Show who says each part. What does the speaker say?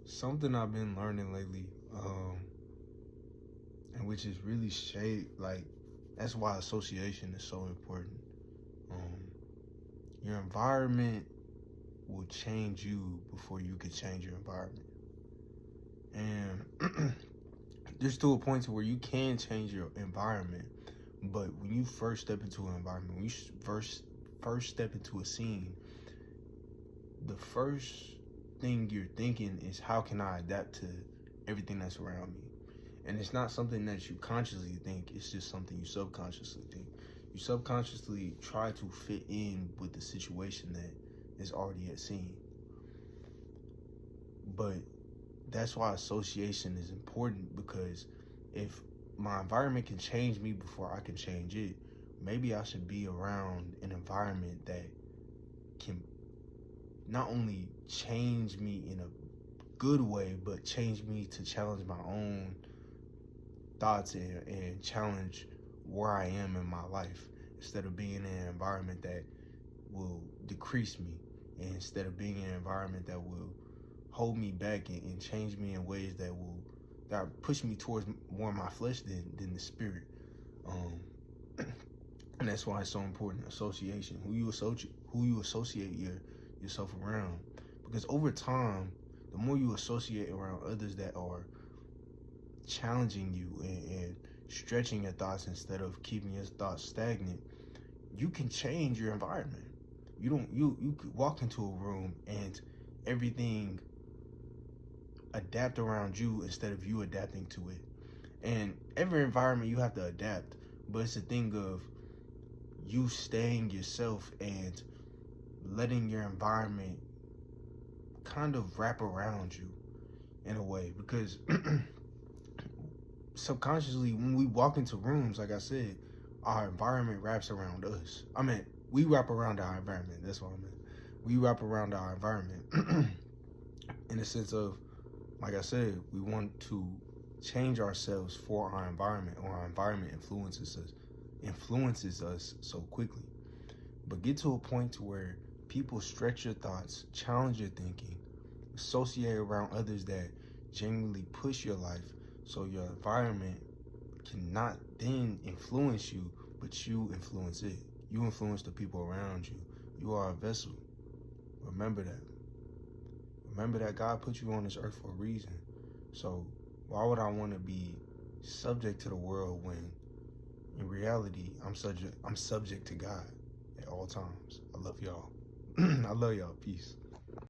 Speaker 1: Something I've been learning lately, and which is really shaped, like, that's why association is so important. Um, your environment will change you before you can change your environment. And there's to a point to where you can change your environment, but when you first step into an environment, when you first step into a scene, the first thing you're thinking is, how can I adapt to everything that's around me? And it's not something that you consciously think, it's just something you subconsciously think. You subconsciously try to fit in with the situation that is already at scene. But that's why association is important, because if my environment can change me before I can change it, maybe I should be around an environment that can not only change me in a good way, but change me to challenge my own thoughts and challenge where I am in my life, instead of being in an environment that will decrease me, and instead of being in an environment that will hold me back and change me in ways that push me towards more of my flesh than the spirit. Um, and that's why it's so important. Association, who you associate yourself around, because over time, the more you associate around others that are challenging you and stretching your thoughts instead of keeping your thoughts stagnant, you can change your environment. You could walk into a room and everything adapt around you instead of you adapting to it. And every environment you have to adapt, but it's a thing of you staying yourself and letting your environment kind of wrap around you in a way, because subconsciously, when we walk into rooms, like I said, our environment wraps around us. I mean, we wrap around our environment. That's what I meant. We wrap around our environment in the sense of, like I said, we want to change ourselves for our environment, or our environment influences us so quickly. But get to a point to where people stretch your thoughts, challenge your thinking, associate around others that genuinely push your life, so your environment cannot then influence you, but you influence it. You influence the people around you. You are a vessel. Remember that. Remember that God put you on this earth for a reason. So why would I want to be subject to the world when in reality I'm subject to God at all times? I love y'all. I love y'all. Peace.